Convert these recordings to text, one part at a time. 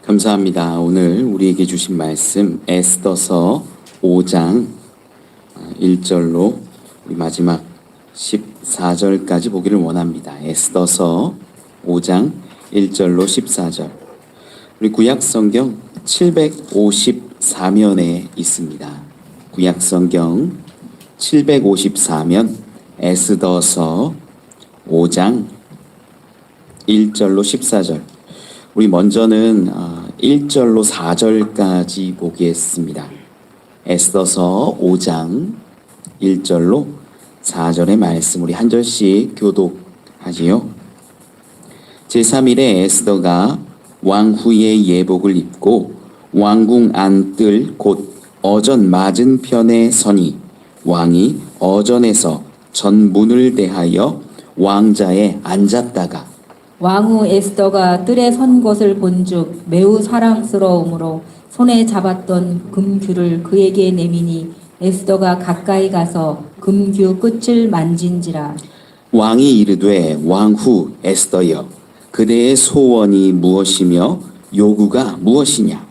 감사합니다. 오늘 우리에게 주신 말씀 에스더서 5장 1절로 마지막 14절까지 보기를 원합니다. 에스더서 5장 1절로 14절. 우리 구약성경 754면에 있습니다. 구약성경 754면 에스더서 5장 1절로 14절. 우리 먼저는 1절로 4절까지 보겠습니다. 에스더서 5장 1절로 4절의 말씀 우리 한 절씩 교독하지요. 제3일에 에스더가 왕 후의 예복을 입고 왕궁 안뜰 곧 어전 맞은편에 서니 왕이 어전에서 전문을 대하여 왕자에 앉았다가 왕후 에스더가 뜰에 선 것을 본즉 매우 사랑스러움으로 손에 잡았던 금규를 그에게 내미니 에스더가 가까이 가서 금규 끝을 만진지라. 왕이 이르되 왕후 에스더여 그대의 소원이 무엇이며 요구가 무엇이냐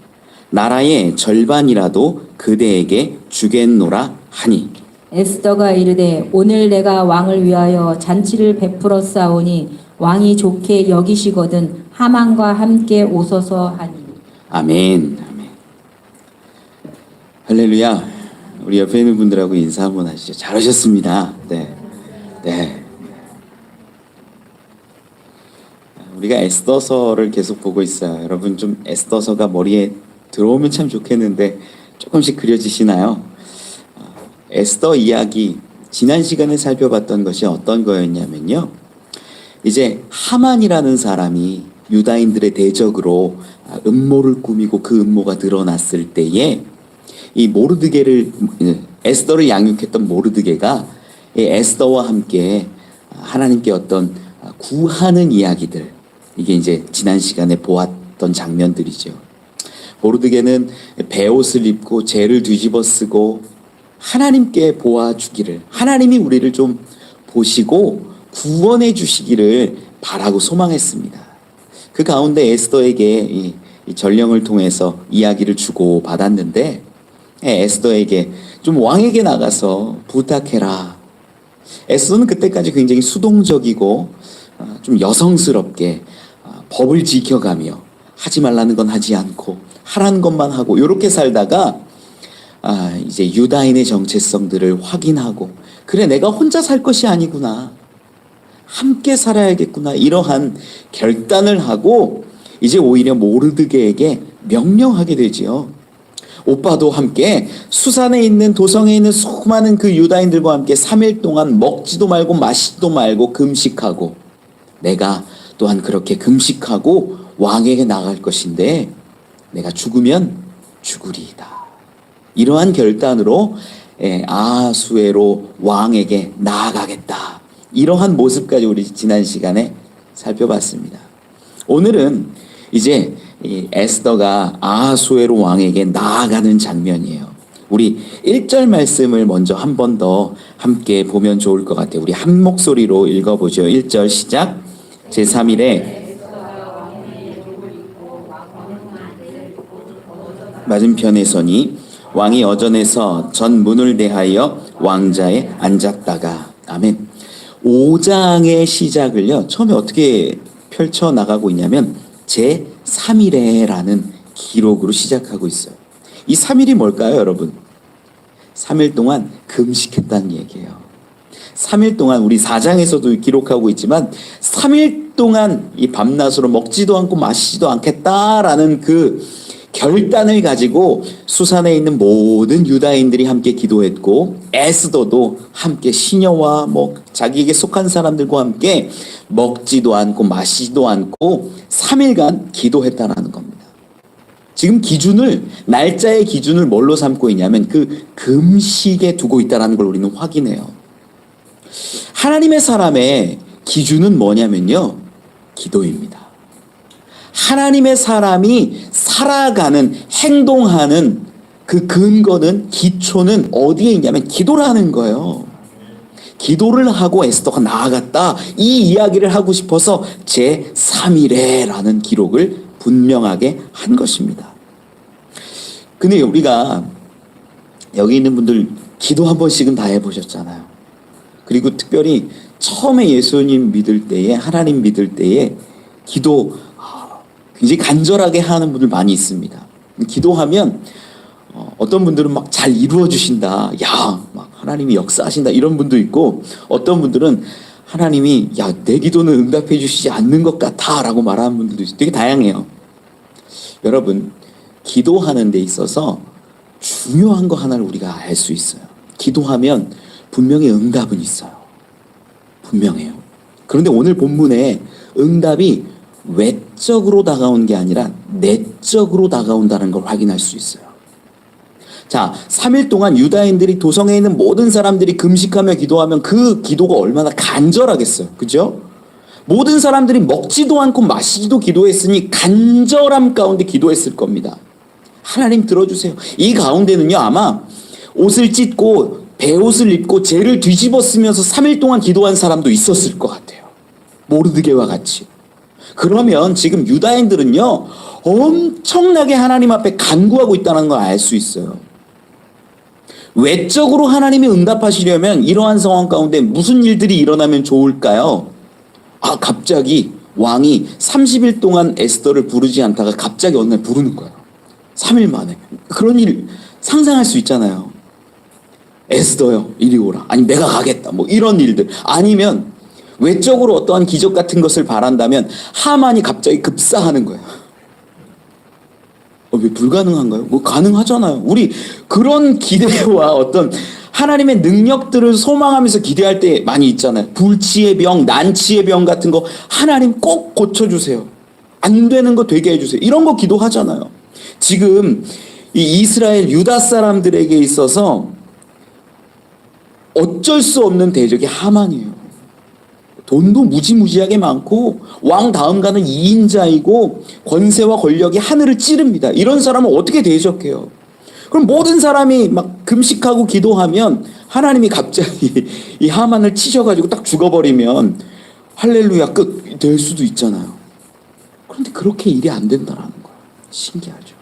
나라의 절반이라도 그대에게 주겠노라 하니 에스더가 이르되 오늘 내가 왕을 위하여 잔치를 베풀어 싸우니 왕이 좋게 여기시거든 하만과 함께 오소서 하니. 아멘. 아멘. 할렐루야. 우리 옆에 있는 분들하고 인사 한번 하시죠. 잘하셨습니다. 네. 우리가 에스더서를 계속 보고 있어요. 여러분 좀 에스더서가 머리에 들어오면 참 좋겠는데 조금씩 그려지시나요? 에스더 이야기 지난 시간에 살펴봤던 것이 어떤 거였냐면요. 이제 하만이라는 사람이 유다인들의 대적으로 음모를 꾸미고 그 음모가 드러났을 때에 이 모르드게를 에스더를 양육했던 모르드게가 에스더와 함께 하나님께 어떤 구하는 이야기들 이게 이제 지난 시간에 보았던 장면들이죠. 모르드게는 베옷을 입고 죄를 뒤집어 쓰고 하나님께 보아주기를 하나님이 우리를 좀 보시고 구원해 주시기를 바라고 소망했습니다. 그 가운데 에스더에게 이 전령을 통해서 이야기를 주고 받았는데 에스더에게 좀 왕에게 나가서 부탁해라. 에스더는 그때까지 굉장히 수동적이고 좀 여성스럽게 법을 지켜가며 하지 말라는 건 하지 않고 하라는 것만 하고 이렇게 살다가 이제 유다인의 정체성들을 확인하고 그래 내가 혼자 살 것이 아니구나. 함께 살아야겠구나 이러한 결단을 하고 이제 오히려 모르드게에게 명령하게 되지요. 오빠도 함께 수산에 있는 도성에 있는 수많은 그 유다인들과 함께 3일 동안 먹지도 말고 마시지도 말고 금식하고 내가 또한 그렇게 금식하고 왕에게 나갈 것인데 내가 죽으면 죽으리이다. 이러한 결단으로 아하수에로 왕에게 나아가겠다. 이러한 모습까지 우리 지난 시간에 살펴봤습니다. 오늘은 이제 에스더가 아하수에로 왕에게 나아가는 장면이에요. 우리 1절 말씀을 먼저 한 번 더 함께 보면 좋을 것 같아요. 우리 한 목소리로 읽어보죠. 1절 시작. 제3일에 맞은편에 서니 왕이 어전에서 전문을 대하여 왕자에 앉았다가 아멘. 5장의 시작을요 처음에 어떻게 펼쳐나가고 있냐면 제3일에라는 기록으로 시작하고 있어요. 이 3일이 뭘까요 여러분? 3일 동안 금식했다는 얘기예요. 3일 동안 우리 4장에서도 기록하고 있지만 3일 동안 이 밤낮으로 먹지도 않고 마시지도 않겠다라는 그 결단을 가지고 수산에 있는 모든 유다인들이 함께 기도했고 에스더도 함께 시녀와 자기에게 속한 사람들과 함께 먹지도 않고 마시지도 않고 3일간 기도했다라는 겁니다. 지금 날짜의 기준을 뭘로 삼고 있냐면 그 금식에 두고 있다는 걸 우리는 확인해요. 하나님의 사람의 기준은 뭐냐면요. 기도입니다. 하나님의 사람이 살아가는 행동하는 그 근거는 기초는 어디에 있냐면 기도라는 거예요. 기도를 하고 에스더가 나아갔다. 이 이야기를 하고 싶어서 제3일에라는 기록을 분명하게 한 것입니다. 근데 우리가 여기 있는 분들 기도 한 번씩은 다 해보셨잖아요. 그리고 특별히 처음에 예수님 믿을 때에, 하나님 믿을 때에 기도 굉장히 간절하게 하는 분들 많이 있습니다. 기도하면 어떤 분들은 막 잘 이루어 주신다. 야, 막 하나님이 역사하신다. 이런 분도 있고, 어떤 분들은 하나님이 야, 내 기도는 응답해 주시지 않는 것 같아 라고 말하는 분들도 있어요. 되게 다양해요. 여러분, 기도하는 데 있어서 중요한 거 하나를 우리가 알 수 있어요. 기도하면 분명히 응답은 있어요. 분명해요. 그런데 오늘 본문에 응답이 외적으로 다가오는 게 아니라 내적으로 다가온다는 걸 확인할 수 있어요. 자, 3일 동안 유다인들이 도성에 있는 모든 사람들이 금식하며 기도하면 그 기도가 얼마나 간절하겠어요. 그죠? 모든 사람들이 먹지도 않고 마시지도 기도했으니 간절함 가운데 기도했을 겁니다. 하나님 들어주세요. 이 가운데는요, 아마 옷을 찢고 베옷을 입고 죄를 뒤집어 쓰면서 3일 동안 기도한 사람도 있었을 것 같아요. 모르드게와 같이. 그러면 지금 유다인들은요, 엄청나게 하나님 앞에 간구하고 있다는 걸 알 수 있어요. 외적으로 하나님이 응답하시려면 이러한 상황 가운데 무슨 일들이 일어나면 좋을까요? 갑자기 왕이 30일 동안 에스더를 부르지 않다가 갑자기 어느 날 부르는 거예요. 3일 만에. 그런 일 상상할 수 있잖아요. 에스더요, 이리 오라. 아니, 내가 가겠다. 뭐 이런 일들. 아니면 외적으로 어떠한 기적 같은 것을 바란다면 하만이 갑자기 급사하는 거예요. 왜 불가능한가요? 뭐 가능하잖아요. 우리 그런 기대와 어떤 하나님의 능력들을 소망하면서 기대할 때 많이 있잖아요. 불치의 병, 난치의 병 같은 거 하나님 꼭 고쳐주세요. 안 되는 거 되게 해주세요. 이런 거 기도하잖아요. 지금 이 이스라엘 유다 사람들에게 있어서 어쩔 수 없는 대적이 하만이에요. 돈도 무지무지하게 많고 왕 다음 가는 2인자이고 권세와 권력이 하늘을 찌릅니다. 이런 사람은 어떻게 대적해요? 그럼 모든 사람이 막 금식하고 기도하면 하나님이 갑자기 이 하만을 치셔가지고 딱 죽어버리면 할렐루야 끝 될 수도 있잖아요. 그런데 그렇게 일이 안 된다라는 거예요. 신기하죠.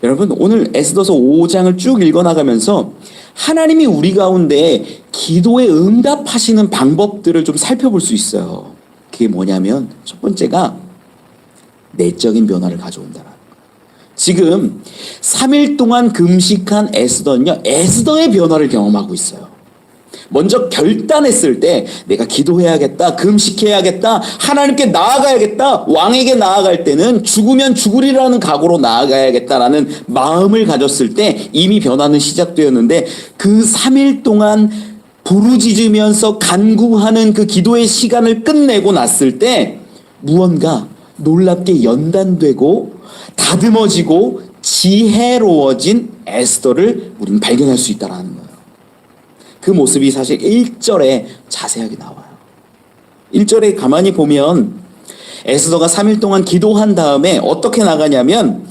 여러분, 오늘 에스더서 5장을 쭉 읽어나가면서 하나님이 우리 가운데 기도에 응답하시는 방법들을 좀 살펴볼 수 있어요. 그게 뭐냐면 첫 번째가 내적인 변화를 가져온다는 거예요. 지금 3일 동안 금식한 에스더는요, 에스더의 변화를 경험하고 있어요. 먼저 결단했을 때 내가 기도해야겠다, 금식해야겠다, 하나님께 나아가야겠다, 왕에게 나아갈 때는 죽으면 죽으리라는 각오로 나아가야겠다라는 마음을 가졌을 때 이미 변화는 시작되었는데, 그 3일 동안 부르짖으면서 간구하는 그 기도의 시간을 끝내고 났을 때 무언가 놀랍게 연단되고 다듬어지고 지혜로워진 에스더를 우리는 발견할 수 있다는 거예요. 그 모습이 사실 1절에 자세하게 나와요. 1절에 가만히 보면 에스더가 3일 동안 기도한 다음에 어떻게 나가냐면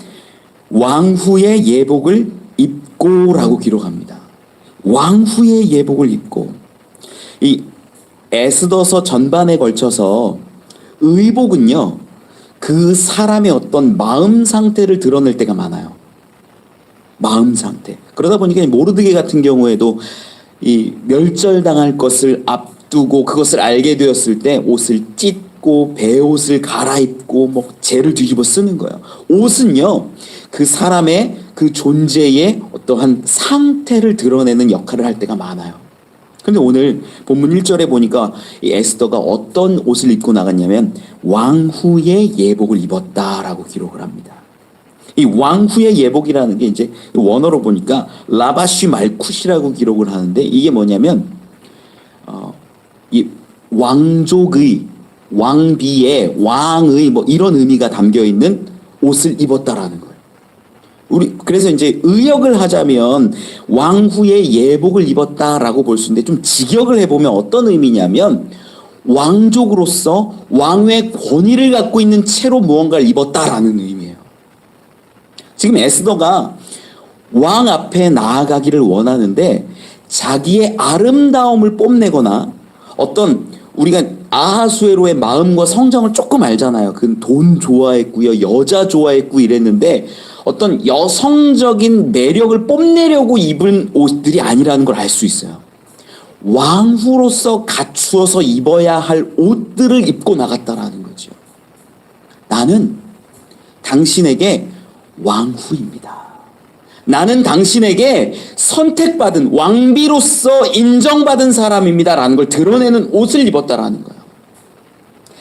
왕후의 예복을 입고 라고 기록합니다. 왕후의 예복을 입고. 이 에스더서 전반에 걸쳐서 의복은요, 그 사람의 어떤 마음 상태를 드러낼 때가 많아요. 마음 상태. 그러다 보니까 모르드게 같은 경우에도 이 멸절당할 것을 앞두고 그것을 알게 되었을 때 옷을 찢고 베옷을 갈아입고 뭐 죄를 뒤집어 쓰는 거예요. 옷은요, 그 사람의 그 존재의 어떠한 상태를 드러내는 역할을 할 때가 많아요. 근데 오늘 본문 1절에 보니까 이 에스더가 어떤 옷을 입고 나갔냐면 왕후의 예복을 입었다라고 기록을 합니다. 이 왕후의 예복이라는 게 이제 원어로 보니까 라바쉬 말쿠시라고 기록을 하는데, 이게 뭐냐면 이 왕족의, 왕비의, 왕의 뭐 이런 의미가 담겨 있는 옷을 입었다라는 거예요. 그래서 이제 의역을 하자면 왕후의 예복을 입었다라고 볼 수 있는데, 좀 직역을 해보면 어떤 의미냐면 왕족으로서 왕의 권위를 갖고 있는 채로 무언가를 입었다라는 의미예요. 지금 에스더가 왕 앞에 나아가기를 원하는데 자기의 아름다움을 뽐내거나 어떤 우리가 아하수에로의 마음과 성정을 조금 알잖아요. 그 돈 좋아했고요, 여자 좋아했고 이랬는데 어떤 여성적인 매력을 뽐내려고 입은 옷들이 아니라는 걸 알 수 있어요. 왕후로서 갖추어서 입어야 할 옷들을 입고 나갔다라는 거죠. 나는 당신에게 왕후입니다. 나는 당신에게 선택받은 왕비로서 인정받은 사람입니다 라는 걸 드러내는 옷을 입었다라는 거예요.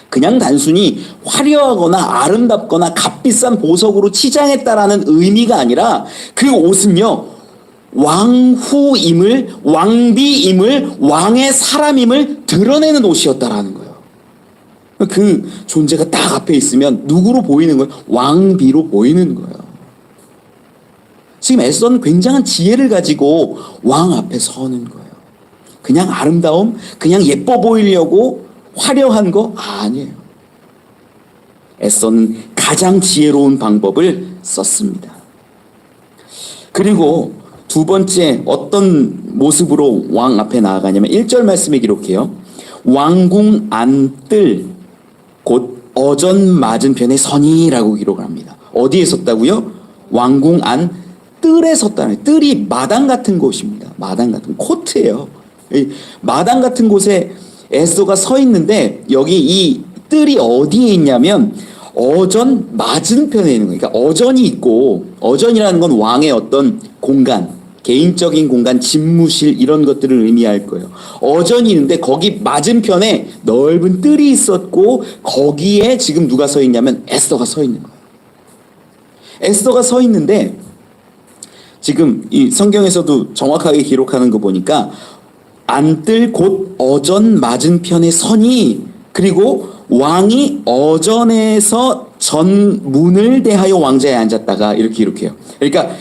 그냥 단순히 화려하거나 아름답거나 값비싼 보석으로 치장했다라는 의미가 아니라 그 옷은요, 왕후임을, 왕비임을, 왕의 사람임을 드러내는 옷이었다라는 거예요. 그 존재가 딱 앞에 있으면 누구로 보이는 거예요? 왕비로 보이는 거예요. 지금 에스더는 굉장한 지혜를 가지고 왕 앞에 서는 거예요. 그냥 아름다움, 그냥 예뻐 보이려고 화려한 거 아니에요. 에스더는 가장 지혜로운 방법을 썼습니다. 그리고 두 번째 어떤 모습으로 왕 앞에 나아가냐면 1절 말씀에 기록해요. 왕궁 안뜰 곧 어전 맞은편에 서니라고 기록을 합니다. 어디에 섰다고요? 왕궁 안 뜰에 섰다는, 뜰이 마당 같은 곳입니다. 마당 같은 코트예요. 마당 같은 곳에 에스더가 서 있는데 여기 이 뜰이 어디에 있냐면 어전 맞은편에 있는 거예요. 그러니까 어전이 있고, 어전이라는 건 왕의 어떤 공간, 개인적인 공간, 집무실 이런 것들을 의미할 거예요. 어전이 있는데 거기 맞은편에 넓은 뜰이 있었고 거기에 지금 누가 서 있냐면 에스더가 서 있는 거예요. 에스더가 서 있는데 지금 이 성경에서도 정확하게 기록하는 거 보니까 안뜰 곧 어전 맞은편에 서니, 그리고 왕이 어전에서 전문을 대하여 왕자에 앉았다가 이렇게 기록해요. 그러니까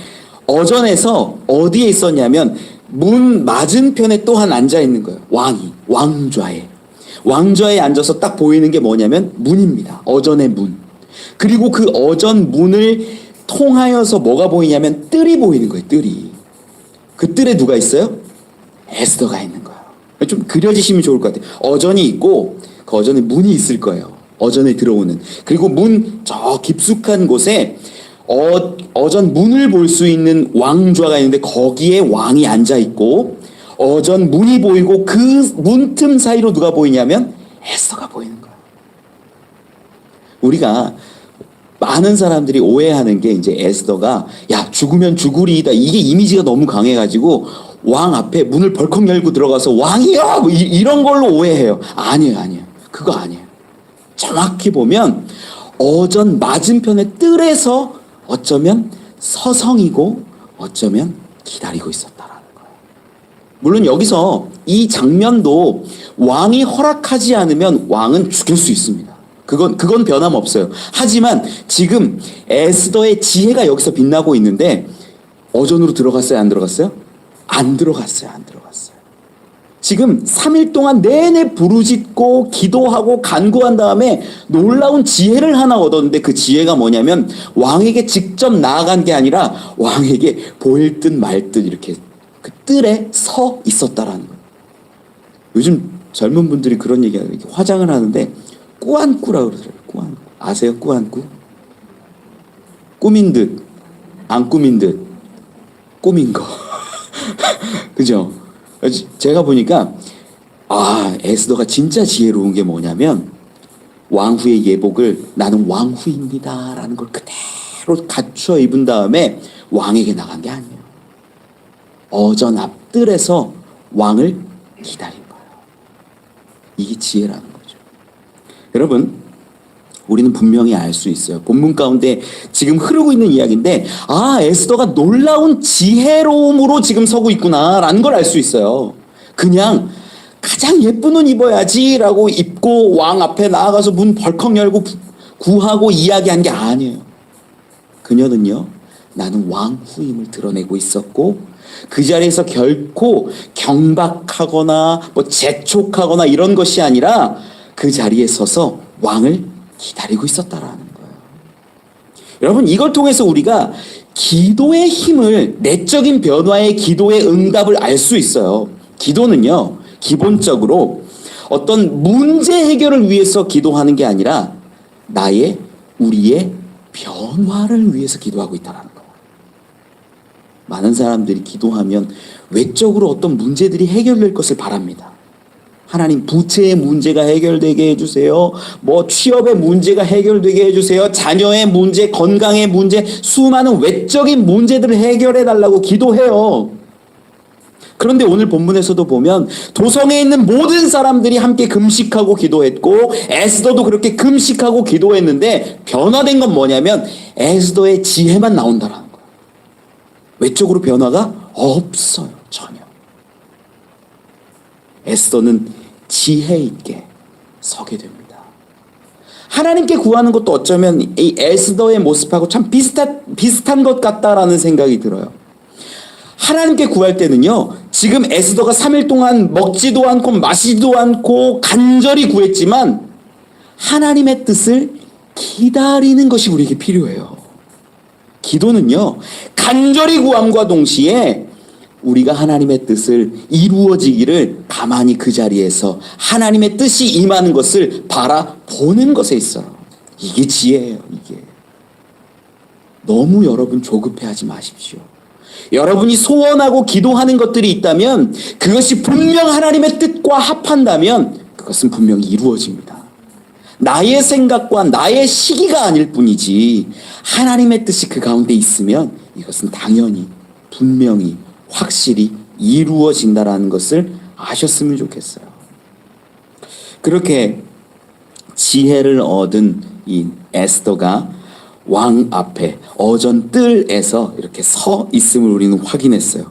어전에서 어디에 있었냐면 문 맞은편에 또한 앉아 있는 거예요. 왕이 왕좌에 앉아서 딱 보이는 게 뭐냐면 문입니다. 어전의 문. 그리고 그 어전 문을 통하여서 뭐가 보이냐면 뜰이 보이는 거예요. 뜰이. 그 뜰에 누가 있어요? 에스더가 있는 거예요. 좀 그려지시면 좋을 것 같아요. 어전이 있고 그 어전에 문이 있을 거예요. 어전에 들어오는. 그리고 문 저 깊숙한 곳에 어전 문을 볼 수 있는 왕좌가 있는데 거기에 왕이 앉아 있고 어전 문이 보이고 그 문틈 사이로 누가 보이냐면 에스더가 보이는 거예요. 우리가 많은 사람들이 오해하는 게 이제 에스더가 야 죽으면 죽으리이다, 이게 이미지가 너무 강해가지고 왕 앞에 문을 벌컥 열고 들어가서 왕이여 뭐 이런 걸로 오해해요. 아니에요. 그거 아니에요. 정확히 보면 어전 맞은편의 뜰에서 어쩌면 서성이고 어쩌면 기다리고 있었다라는 거예요. 물론 여기서 이 장면도 왕이 허락하지 않으면 왕은 죽일 수 있습니다. 그건 변함없어요. 하지만 지금 에스더의 지혜가 여기서 빛나고 있는데 어전으로 들어갔어요? 안 들어갔어요? 안 들어갔어요. 지금 3일 동안 내내 부르짖고 기도하고 간구한 다음에 놀라운 지혜를 하나 얻었는데 그 지혜가 뭐냐면 왕에게 직접 나아간 게 아니라 왕에게 보일 듯 말 듯 이렇게 그 뜰에 서 있었다라는 거예요. 요즘 젊은 분들이 그런 얘기하고 이렇게 화장을 하는데 꾸안꾸라고 그러더라고요. 꾸안꾸. 아세요? 꾸안꾸? 꾸민 듯, 안 꾸민 듯, 꾸민 거. 그죠? 제가 보니까 에스더가 진짜 지혜로운 게 뭐냐면 왕후의 예복을 나는 왕후입니다 라는 걸 그대로 갖춰 입은 다음에 왕에게 나간 게 아니에요. 어전 앞뜰에서 왕을 기다린 거예요. 이게 지혜라는 거죠. 여러분, 우리는 분명히 알 수 있어요. 본문 가운데 지금 흐르고 있는 이야기인데 에스더가 놀라운 지혜로움으로 지금 서고 있구나라는 걸 알 수 있어요. 그냥 가장 예쁜 옷 입어야지라고 입고 왕 앞에 나아가서 문 벌컥 열고 구하고 이야기한 게 아니에요. 그녀는요, 나는 왕후임을 드러내고 있었고 그 자리에서 결코 경박하거나 재촉하거나 이런 것이 아니라 그 자리에 서서 왕을 기다리고 있었다라는 거예요. 여러분, 이걸 통해서 우리가 기도의 힘을, 내적인 변화의 기도의 응답을 알 수 있어요. 기도는요, 기본적으로 어떤 문제 해결을 위해서 기도하는 게 아니라 우리의 변화를 위해서 기도하고 있다는 거예요. 많은 사람들이 기도하면 외적으로 어떤 문제들이 해결될 것을 바랍니다. 하나님, 부채의 문제가 해결되게 해주세요. 취업의 문제가 해결되게 해주세요. 자녀의 문제, 건강의 문제, 수많은 외적인 문제들을 해결해 달라고 기도해요. 그런데 오늘 본문에서도 보면 도성에 있는 모든 사람들이 함께 금식하고 기도했고 에스더도 그렇게 금식하고 기도했는데 변화된 건 뭐냐면 에스더의 지혜만 나온다는 거예요. 외적으로 변화가 없어요. 전혀. 에스더는 지혜 있게 서게 됩니다. 하나님께 구하는 것도 어쩌면 이 에스더의 모습하고 참 비슷한 것 같다라는 생각이 들어요. 하나님께 구할 때는요, 지금 에스더가 3일 동안 먹지도 않고 마시지도 않고 간절히 구했지만 하나님의 뜻을 기다리는 것이 우리에게 필요해요. 기도는요, 간절히 구함과 동시에 우리가 하나님의 뜻을 이루어지기를 가만히 그 자리에서 하나님의 뜻이 임하는 것을 바라보는 것에 있어요. 이게 지혜예요, 이게. 너무 여러분 조급해하지 마십시오. 여러분이 소원하고 기도하는 것들이 있다면 그것이 분명 하나님의 뜻과 합한다면 그것은 분명히 이루어집니다. 나의 생각과 나의 시기가 아닐 뿐이지 하나님의 뜻이 그 가운데 있으면 이것은 당연히 분명히 확실히 이루어진다라는 것을 아셨으면 좋겠어요. 그렇게 지혜를 얻은 이 에스더가 왕 앞에 어전 뜰에서 이렇게 서 있음을 우리는 확인했어요.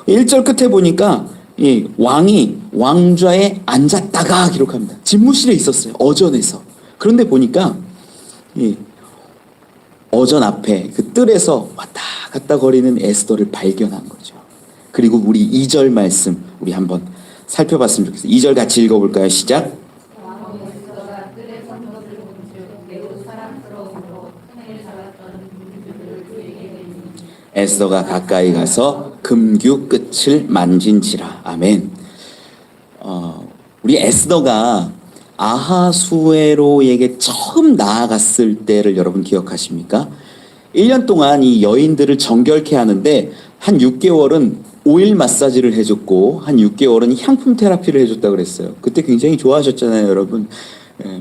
1절 끝에 보니까 이 왕이 왕좌에 앉았다가 기록합니다. 집무실에 있었어요. 어전에서. 그런데 보니까 이 어전 앞에 그 뜰에서 왔다 갔다 거리는 에스더를 발견한 거죠. 그리고 우리 2절 말씀 우리 한번 살펴봤으면 좋겠어요. 2절 같이 읽어볼까요? 시작. 에스더가 가까이 가서 금규 끝을 만진지라. 아멘. 우리 에스더가 아하수에로에게 처음 나아갔을 때를 여러분 기억하십니까? 1년 동안 이 여인들을 정결케 하는데 한 6개월은 오일 마사지를 해줬고 한 6개월은 향품 테라피를 해줬다고 그랬어요. 그때 굉장히 좋아하셨잖아요, 여러분.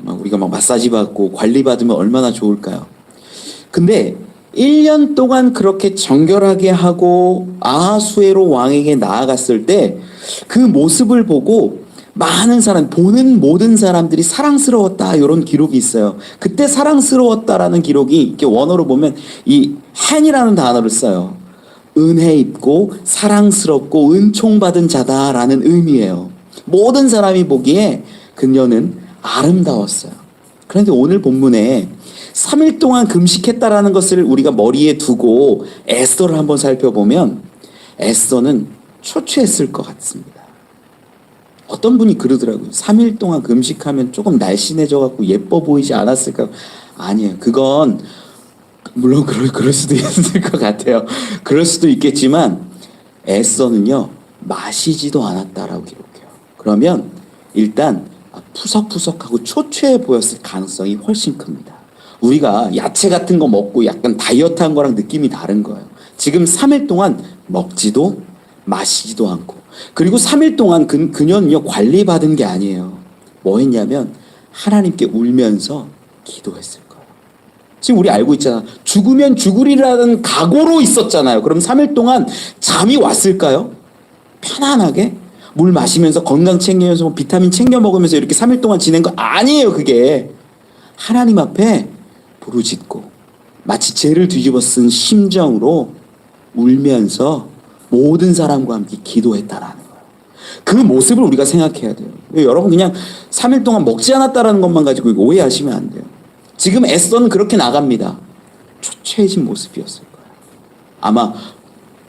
우리가 마사지 받고 관리 받으면 얼마나 좋을까요? 근데 1년 동안 그렇게 정결하게 하고 아하수에로 왕에게 나아갔을 때 그 모습을 보고 많은 사람, 보는 모든 사람들이 사랑스러웠다, 이런 기록이 있어요. 그때 사랑스러웠다라는 기록이 이렇게 원어로 보면 이 헨이라는 단어를 써요. 은혜 입고 사랑스럽고 은총받은 자다라는 의미예요. 모든 사람이 보기에 그녀는 아름다웠어요. 그런데 오늘 본문에 3일 동안 금식했다라는 것을 우리가 머리에 두고 에스더를 한번 살펴보면 에스더는 초췌했을 것 같습니다. 어떤 분이 그러더라고요. 3일 동안 금식하면 조금 날씬해져 갖고 예뻐 보이지 않았을까? 아니에요. 그건 물론 그럴 수도 있을 것 같아요. 그럴 수도 있겠지만 에스더는요, 마시지도 않았다라고 기록해요. 그러면 일단 푸석푸석하고 초췌해 보였을 가능성이 훨씬 큽니다. 우리가 야채 같은 거 먹고 약간 다이어트한 거랑 느낌이 다른 거예요. 지금 3일 동안 먹지도 마시지도 않고, 그리고 3일 동안 그녀는요 관리받은 게 아니에요. 뭐 했냐면 하나님께 울면서 기도했을 거예요. 지금 우리 알고 있잖아. 죽으면 죽으리라는 각오로 있었잖아요. 그럼 3일 동안 잠이 왔을까요? 편안하게 물 마시면서 건강 챙기면서 비타민 챙겨 먹으면서 이렇게 3일 동안 지낸 거 아니에요. 그게 하나님 앞에 부르짖고 마치 죄를 뒤집어 쓴 심정으로 울면서 모든 사람과 함께 기도했다라는 거예요. 그 모습을 우리가 생각해야 돼요. 여러분 그냥 3일 동안 먹지 않았다라는 것만 가지고 오해하시면 안 돼요. 지금 에스더는 그렇게 나갑니다. 초췌해진 모습이었을 거예요. 아마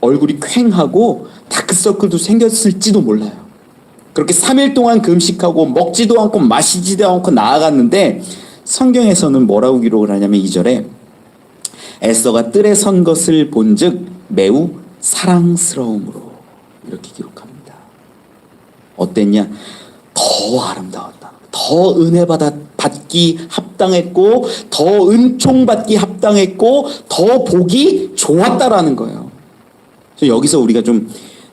얼굴이 퀭하고 다크서클도 생겼을지도 몰라요. 그렇게 3일 동안 금식하고 먹지도 않고 마시지도 않고 나아갔는데 성경에서는 뭐라고 기록을 하냐면 2절에 에스더가 뜰에 선 것을 본즉 매우 사랑스러움으로 이렇게 기록합니다. 어땠냐? 더 더 아름다웠다. 더 은혜 받기 합당했고, 더 은총 받기 합당했고, 더 보기 좋았다라는 거예요. 그래서 여기서 우리가 좀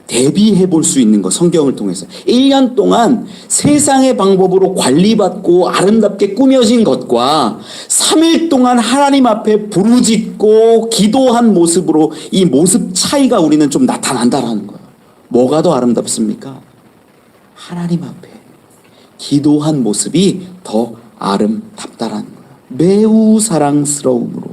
대비해 볼 수 있는 거, 성경을 통해서 1년 동안 세상의 방법으로 관리받고 아름답게 꾸며진 것과 3일 동안 하나님 앞에 부르짖고 기도한 모습으로 이 모습 차이가 우리는 좀 나타난다라는 거예요. 뭐가 더 아름답습니까? 하나님 앞에 기도한 모습이 더 아름답다라는 거예요. 매우 사랑스러움으로.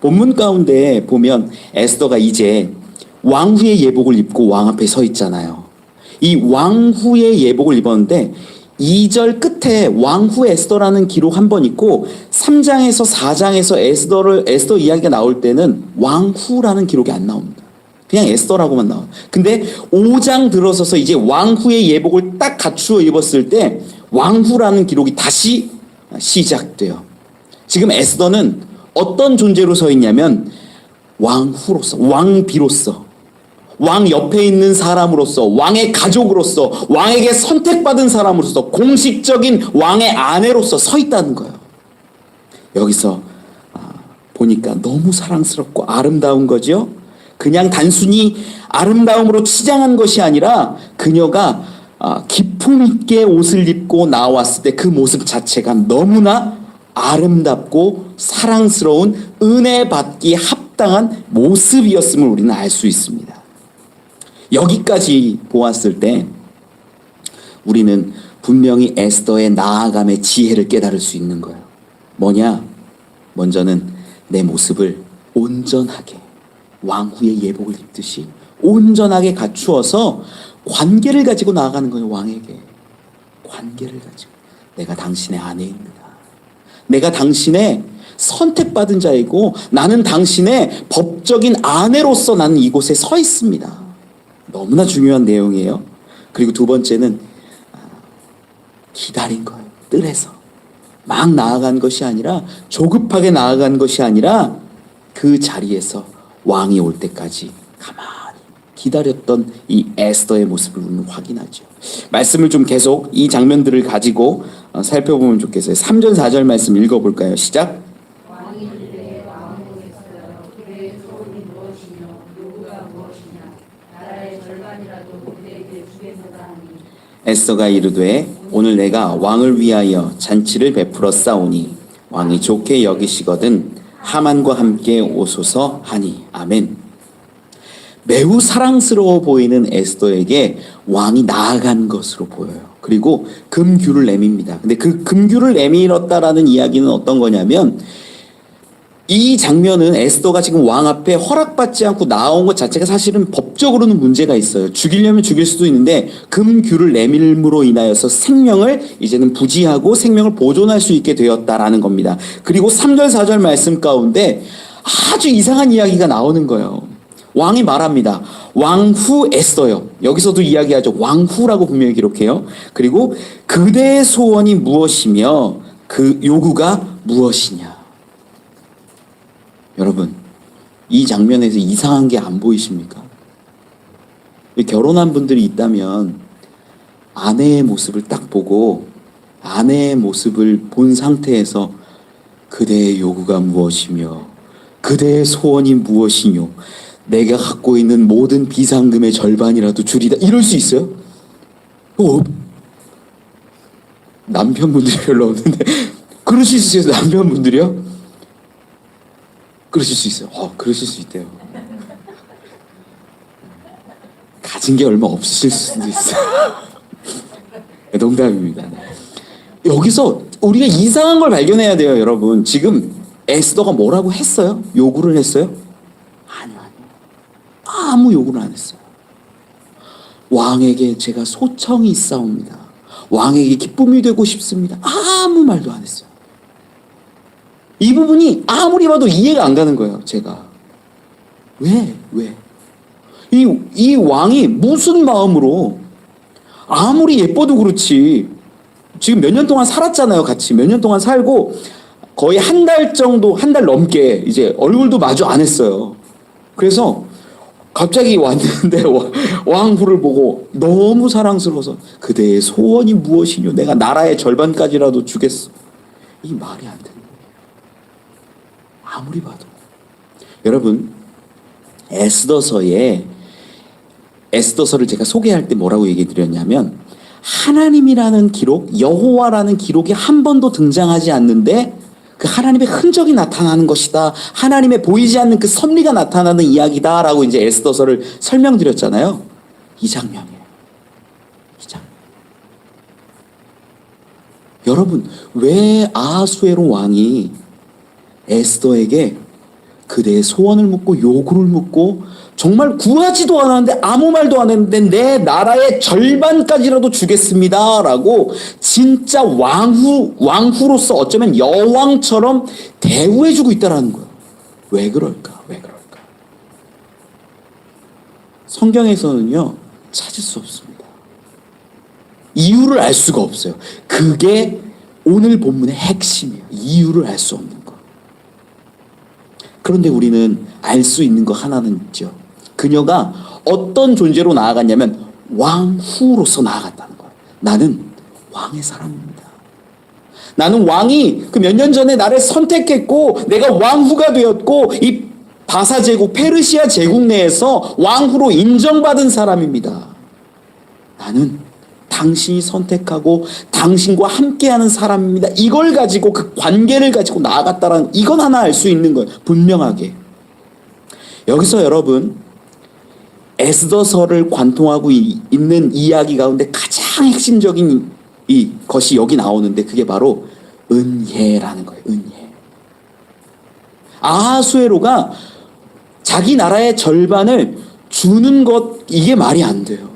본문 가운데 보면 에스더가 이제 왕후의 예복을 입고 왕 앞에 서 있잖아요. 이 왕후의 예복을 입었는데 2절 끝에 왕후 에스더라는 기록 한 번 있고 3장에서 4장에서 에스더 이야기가 나올 때는 왕후라는 기록이 안 나옵니다. 그냥 에스더라고만 나와요. 근데 5장 들어서서 이제 왕후의 예복을 딱 갖추어 입었을 때 왕후라는 기록이 다시 시작돼요. 지금 에스더는 어떤 존재로 서 있냐면 왕후로서, 왕비로서, 왕 옆에 있는 사람으로서, 왕의 가족으로서, 왕에게 선택받은 사람으로서, 공식적인 왕의 아내로서 서 있다는 거예요. 여기서 보니까 너무 사랑스럽고 아름다운 거죠. 그냥 단순히 아름다움으로 치장한 것이 아니라 그녀가 기품 있게 옷을 입고 나왔을 때 그 모습 자체가 너무나 아름답고 사랑스러운 은혜 받기 합당한 모습이었음을 우리는 알 수 있습니다. 여기까지 보았을 때 우리는 분명히 에스더의 나아감의 지혜를 깨달을 수 있는 거예요. 뭐냐? 먼저는 내 모습을 온전하게 왕후의 예복을 입듯이 온전하게 갖추어서 관계를 가지고 나아가는 거예요. 왕에게 관계를 가지고 내가 당신의 아내입니다. 내가 당신의 선택받은 자이고 나는 당신의 법적인 아내로서 나는 이곳에 서 있습니다. 너무나 중요한 내용이에요. 그리고 두 번째는 기다린 거예요. 뜰에서 막 나아간 것이 아니라 조급하게 나아간 것이 아니라 그 자리에서 왕이 올 때까지 가만히 기다렸던 이 에스더의 모습을 우리는 확인하죠. 말씀을 좀 계속 이 장면들을 가지고 살펴보면 좋겠어요. 3절 4절 말씀 읽어볼까요? 시작. 에스더가 이르되 오늘 내가 왕을 위하여 잔치를 베풀어 싸우니 왕이 좋게 여기시거든 하만과 함께 오소서 하니. 아멘. 매우 사랑스러워 보이는 에스더에게 왕이 나아간 것으로 보여요. 그리고 금규를 내밉니다. 근데 그 금규를 내밀었다라는 이야기는 어떤 거냐면 이 장면은 에스더가 지금 왕 앞에 허락받지 않고 나온 것 자체가 사실은 법적으로는 문제가 있어요. 죽이려면 죽일 수도 있는데 금규를 내밀므로 인하여서 생명을 이제는 부지하고 생명을 보존할 수 있게 되었다라는 겁니다. 그리고 3절 4절 말씀 가운데 아주 이상한 이야기가 나오는 거예요. 왕이 말합니다. 왕후 에스더요. 여기서도 이야기하죠. 왕후라고 분명히 기록해요. 그리고 그대의 소원이 무엇이며 그 요구가 무엇이냐. 여러분, 이 장면에서 이상한 게 안 보이십니까? 결혼한 분들이 있다면 아내의 모습을 딱 보고 아내의 모습을 본 상태에서 그대의 요구가 무엇이며 그대의 소원이 무엇이뇨 내가 갖고 있는 모든 비상금의 절반이라도 줄이다 이럴 수 있어요? 남편분들이 별로 없는데 그러실 수 있어요? 남편분들이요? 그러실 수 있어요. 그러실 수 있대요. 가진 게 얼마 없으실 수도 있어요. 농담입니다. 여기서 우리가 이상한 걸 발견해야 돼요, 여러분. 지금 에스더가 뭐라고 했어요? 요구를 했어요? 아니요. 아무 요구를 안 했어요. 왕에게 제가 소청이 있사옵니다. 왕에게 기쁨이 되고 싶습니다. 아무 말도 안 했어요. 이 부분이 아무리 봐도 이해가 안 가는 거예요, 제가. 왜? 이 왕이 무슨 마음으로 아무리 예뻐도 그렇지 지금 몇 년 동안 살았잖아요, 같이. 몇 년 동안 살고 거의 한 달 정도, 한 달 넘게 이제 얼굴도 마주 안 했어요. 그래서 갑자기 왔는데 왕후를 보고 너무 사랑스러워서 그대의 소원이 무엇이뇨? 내가 나라의 절반까지라도 주겠어. 이 말이 안 되는 거예요. 아무리 봐도. 여러분, 에스더서를 제가 소개할 때 뭐라고 얘기 드렸냐면 하나님이라는 기록, 여호와라는 기록이 한 번도 등장하지 않는데 그 하나님의 흔적이 나타나는 것이다. 하나님의 보이지 않는 그 섭리가 나타나는 이야기다라고 이제 에스더서를 설명드렸잖아요. 이 장면이에요. 이 장면. 여러분, 왜 아하수에로 왕이 에스더에게 그대의 소원을 묻고 요구를 묻고 정말 구하지도 않았는데 아무 말도 안 했는데 내 나라의 절반까지라도 주겠습니다 라고 진짜 왕후로서 어쩌면 여왕처럼 대우해주고 있다는 거예요. 왜 그럴까? 왜 그럴까? 성경에서는요 찾을 수 없습니다. 이유를 알 수가 없어요. 그게 오늘 본문의 핵심이에요. 이유를 알 수 없는 거. 그런데 우리는 알 수 있는 거 하나는 있죠. 그녀가 어떤 존재로 나아갔냐면 왕후로서 나아갔다는 거예요. 나는 왕의 사람입니다. 나는 왕이 그 몇 년 전에 나를 선택했고 내가 왕후가 되었고 이 바사 제국, 페르시아 제국 내에서 왕후로 인정받은 사람입니다. 나는 당신이 선택하고 당신과 함께하는 사람입니다. 이걸 가지고 그 관계를 가지고 나아갔다라는 이건 하나 알 수 있는 거예요. 분명하게. 여기서 여러분 에스더서를 관통하고 있는 이야기 가운데 가장 핵심적인 이 것이 여기 나오는데 그게 바로 은혜라는 거예요. 은혜. 아하수에로가 자기 나라의 절반을 주는 것 이게 말이 안 돼요.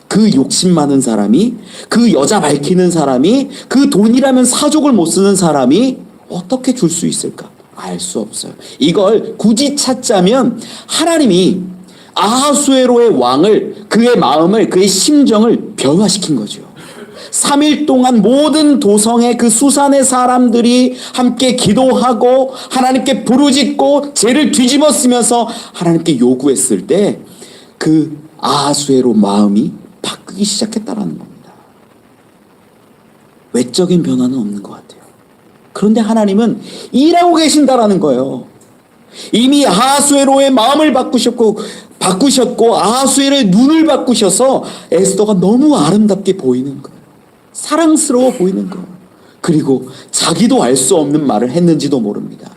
그 욕심 많은 사람이, 그 여자 밝히는 사람이, 그 돈이라면 사족을 못 쓰는 사람이 어떻게 줄 수 있을까? 알 수 없어요. 이걸 굳이 찾자면 하나님이 아하수에로의 왕을, 그의 마음을, 그의 심정을 변화시킨 거죠. 3일 동안 모든 도성의 그 수산의 사람들이 함께 기도하고 하나님께 부르짖고 죄를 뒤집어 쓰면서 하나님께 요구했을 때 그 아하수에로 마음이 바뀌기 시작했다라는 겁니다. 외적인 변화는 없는 것 같아요. 그런데 하나님은 일하고 계신다라는 거예요. 이미 아하수에로의 마음을 바꾸셨고 아하수에로의 눈을 바꾸셔서 에스더가 너무 아름답게 보이는 거예요. 사랑스러워 보이는 거예요. 그리고 자기도 알 수 없는 말을 했는지도 모릅니다.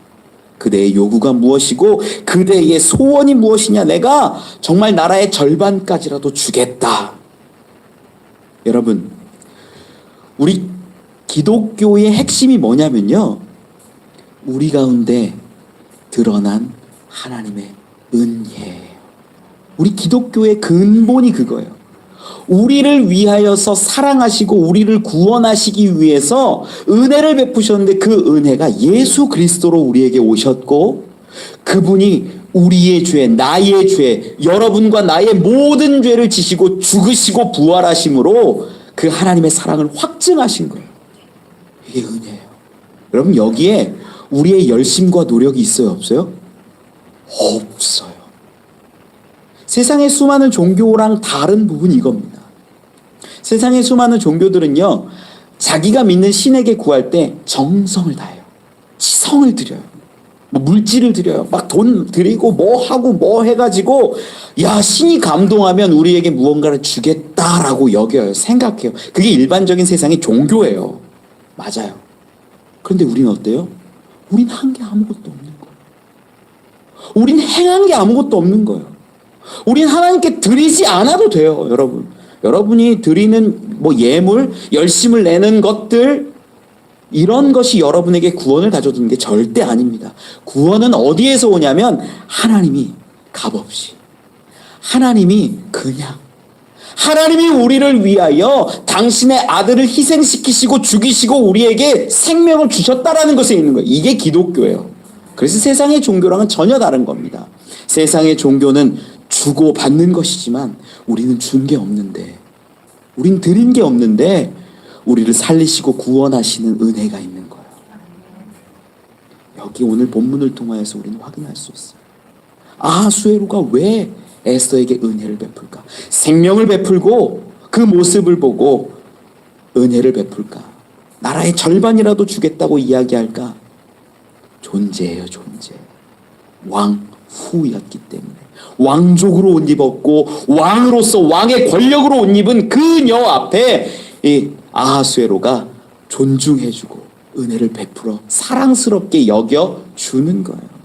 그대의 요구가 무엇이고 그대의 소원이 무엇이냐. 내가 정말 나라의 절반까지라도 주겠다. 여러분, 우리 기독교의 핵심이 뭐냐면요, 우리 가운데 드러난 하나님의 은혜예요. 우리 기독교의 근본이 그거예요. 우리를 위하여서 사랑하시고 우리를 구원하시기 위해서 은혜를 베푸셨는데 그 은혜가 예수 그리스도로 우리에게 오셨고 그분이 우리의 죄, 나의 죄, 여러분과 나의 모든 죄를 지시고 죽으시고 부활하심으로 그 하나님의 사랑을 확증하신 거예요. 이게 은혜예요. 여러분, 여기에 우리의 열심과 노력이 있어요, 없어요? 없어요. 세상의 수많은 종교랑 다른 부분이 이겁니다. 세상의 수많은 종교들은요, 자기가 믿는 신에게 구할 때 정성을 다해요. 지성을 들여요. 뭐 물질을 드려요. 막 돈 드리고 뭐 하고 뭐 해가지고 야, 신이 감동하면 우리에게 무언가를 주겠다라고 여겨요. 생각해요. 그게 일반적인 세상의 종교예요. 맞아요. 그런데 우리는 어때요? 우린 한 게 아무것도 없는 거예요. 우린 행한 게 아무것도 없는 거예요. 우린 하나님께 드리지 않아도 돼요, 여러분. 여러분이 드리는 뭐 예물, 열심을 내는 것들, 이런 것이 여러분에게 구원을 가져주는 게 절대 아닙니다. 구원은 어디에서 오냐면 하나님이 값없이, 하나님이 그냥, 하나님이 우리를 위하여 당신의 아들을 희생시키시고 죽이시고 우리에게 생명을 주셨다라는 것에 있는 거예요. 이게 기독교예요. 그래서 세상의 종교랑은 전혀 다른 겁니다. 세상의 종교는 주고 받는 것이지만 우리는 준 게 없는데, 우린 드린 게 없는데 우리를 살리시고 구원하시는 은혜가 있는 거예요. 여기 오늘 본문을 통하여서 우리는 확인할 수 있어요. 아하수에로가 왜 에스더에게 은혜를 베풀까? 생명을 베풀고 그 모습을 보고 은혜를 베풀까? 나라의 절반이라도 주겠다고 이야기할까? 존재예요, 존재. 왕 후였기 때문에. 왕족으로 옷 입었고 왕으로서 왕의 권력으로 옷 입은 그녀 앞에 이 아하수에로가 존중해주고 은혜를 베풀어 사랑스럽게 여겨주는 거예요.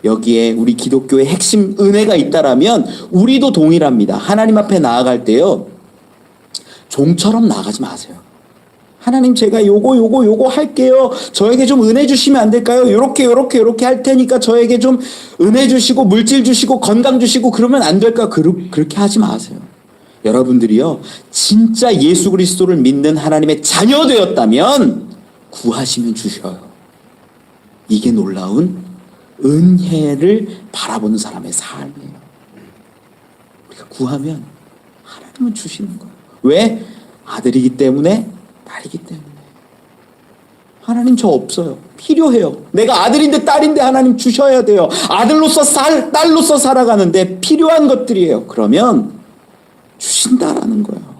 여기에 우리 기독교의 핵심 은혜가 있다라면 우리도 동일합니다. 하나님 앞에 나아갈 때요, 종처럼 나아가지 마세요. 하나님, 제가 요거 할게요. 저에게 좀 은혜 주시면 안 될까요? 요렇게 할 테니까 저에게 좀 은혜 주시고 물질 주시고 건강 주시고 그러면 안 될까? 그렇게 하지 마세요. 여러분들이요, 진짜 예수 그리스도를 믿는 하나님의 자녀 되었다면 구하시면 주셔요. 이게 놀라운 은혜를 바라보는 사람의 삶이에요. 우리가 구하면 하나님은 주시는 거예요. 왜? 아들이기 때문에, 딸이기 때문에. 하나님 저 없어요. 필요해요. 내가 아들인데 딸인데 하나님 주셔야 돼요. 아들로서 딸로서 살아가는데 필요한 것들이에요. 그러면 주신다라는 거예요.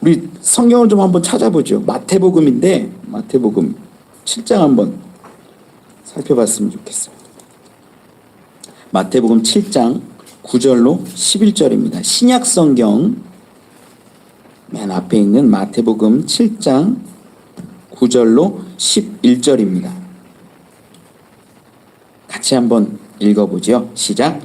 우리 성경을 좀 한번 찾아보죠. 마태복음인데 마태복음 7장 한번 살펴봤으면 좋겠어요. 마태복음 7장 9절로 11절입니다. 신약 성경 맨 앞에 있는 마태복음 7장 9절로 11절입니다. 같이 한번 읽어보죠. 시작.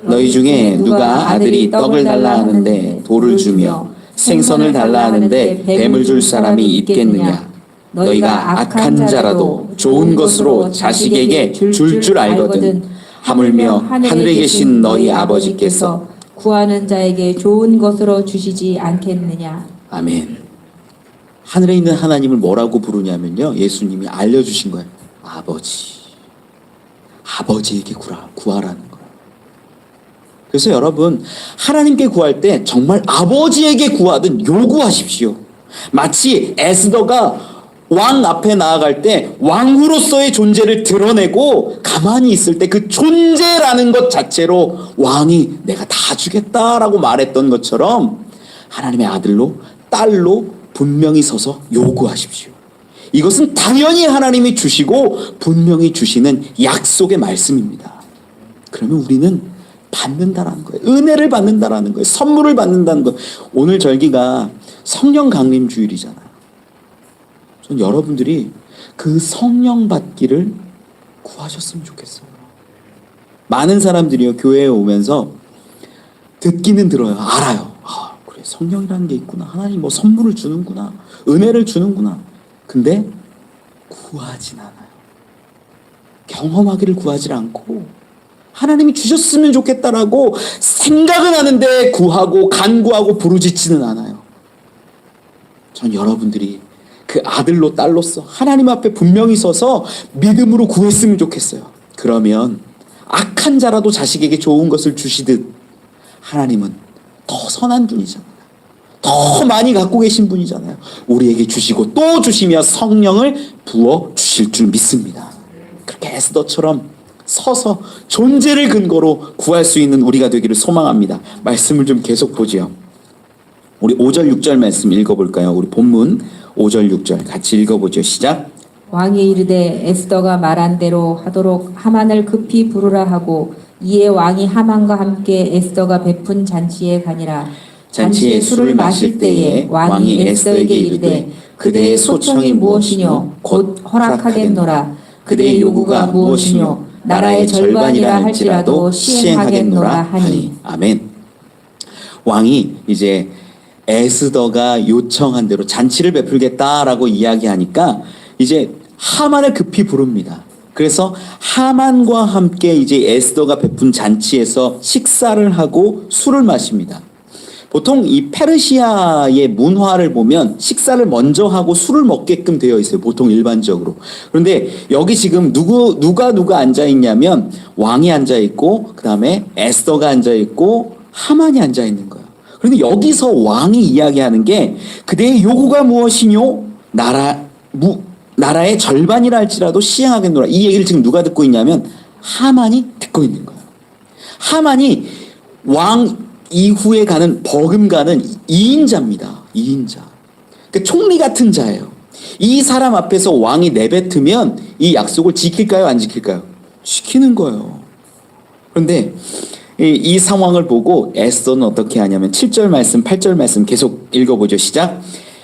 너희 중에 누가 아들이 떡을 달라 하는데 돌을 주며 생선을 달라 하는데 뱀을 줄 사람이 있겠느냐? 너희가 악한 자라도 좋은 것으로 자식에게 줄 알거든. 하물며 하늘에 계신 너희 아버지께서 구하는 자에게 좋은 것으로 주시지 않겠느냐. 아멘. 하늘에 있는 하나님을 뭐라고 부르냐면요, 예수님이 알려주신 거예요. 아버지. 아버지에게 구하라는 거예요. 그래서 여러분, 하나님께 구할 때 정말 아버지에게 구하든 요구하십시오. 마치 에스더가 왕 앞에 나아갈 때 왕으로서의 존재를 드러내고 가만히 있을 때 그 존재라는 것 자체로 왕이 내가 다 주겠다라고 말했던 것처럼 하나님의 아들로 딸로 분명히 서서 요구하십시오. 이것은 당연히 하나님이 주시고 분명히 주시는 약속의 말씀입니다. 그러면 우리는 받는다라는 거예요. 은혜를 받는다라는 거예요. 선물을 받는다는 거예요. 오늘 절기가 성령 강림 주일이잖아요. 전 여러분들이 그 성령 받기를 구하셨으면 좋겠어요. 많은 사람들이요, 교회에 오면서 듣기는 들어요. 알아요. 아, 그래, 성령이라는 게 있구나. 하나님 뭐 선물을 주는구나. 은혜를 주는구나. 근데 구하진 않아요. 경험하기를 구하지 않고 하나님이 주셨으면 좋겠다라고 생각은 하는데 구하고 간구하고 부르짖지는 않아요. 전 여러분들이 그 아들로 딸로서 하나님 앞에 분명히 서서 믿음으로 구했으면 좋겠어요. 그러면 악한 자라도 자식에게 좋은 것을 주시듯 하나님은 더 선한 분이잖아요. 더 많이 갖고 계신 분이잖아요. 우리에게 주시고 또 주시며 성령을 부어 주실 줄 믿습니다. 그렇게 에스더처럼 서서 존재를 근거로 구할 수 있는 우리가 되기를 소망합니다. 말씀을 좀 계속 보죠. 우리 5절 6절 말씀 읽어볼까요? 우리 본문 5절 6절 같이 읽어보죠. 시작. 왕이 이르되 에스더가 말한 대로 하도록 하만을 급히 부르라 하고 이에 왕이 하만과 함께 에스더가 베푼 잔치에 가니라. 잔치에 술을 마실 때에 왕이 에스더에게 이르되 그대의 소청이 무엇이뇨 곧 허락하겠노라. 그대의 요구가 무엇이뇨 나라의 절반이라 할지라도 시행하겠노라 하니. 아멘. 왕이 이제 에스더가 요청한 대로 잔치를 베풀겠다라고 이야기하니까 이제 하만을 급히 부릅니다. 그래서 하만과 함께 이제 에스더가 베푼 잔치에서 식사를 하고 술을 마십니다. 보통 이 페르시아의 문화를 보면 식사를 먼저 하고 술을 먹게끔 되어 있어요. 보통 일반적으로. 그런데 여기 지금 누가 앉아 있냐면 왕이 앉아 있고 그다음에 에스더가 앉아 있고 하만이 앉아 있는 거예요. 그런데 여기서 왕이 이야기하는 게 그대의 요구가 무엇이뇨? 나라의 절반이라 할지라도 시행하겠노라. 이 얘기를 지금 누가 듣고 있냐면 하만이 듣고 있는 거예요. 하만이 왕 이후에 가는 버금가는 2인자입니다. 2인자. 그러니까 총리 같은 자예요. 이 사람 앞에서 왕이 내뱉으면 이 약속을 지킬까요? 안 지킬까요? 지키는 거예요. 그런데 이 상황을 보고 에스더는 어떻게 하냐면 7절 말씀, 8절 말씀 계속 읽어보죠. 시작.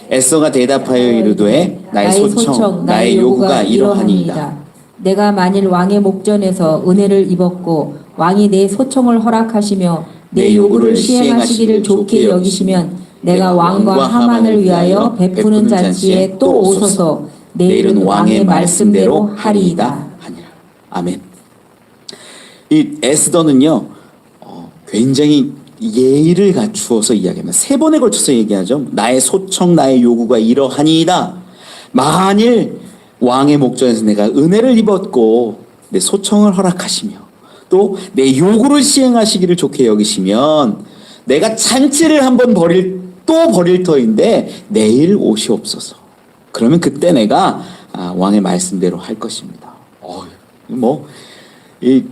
에스더가 대답하여 이르되 나의 소청, 나의 요구가 이러하니이다. 내가 만일 왕의 목전에서 은혜를 입었고 왕이 내 소청을 허락하시며 내 요구를 시행하시기를 좋게 여기시면 내가 왕과 하만을 위하여 베푸는 잔치에 또 오소서. 내일은 왕의 말씀대로 하리이다. 하니라. 아멘. 이 에스더는요 굉장히 예의를 갖추어서 이야기합니다. 3번에 걸쳐서 얘기하죠. 나의 소청, 나의 요구가 이러하니이다. 만일 왕의 목전에서 내가 은혜를 입었고 내 소청을 허락하시며 또 내 요구를 시행하시기를 좋게 여기시면 내가 잔치를 한번 버릴 터인데 내일 오시옵소서. 그러면 그때 내가 왕의 말씀대로 할 것입니다. 이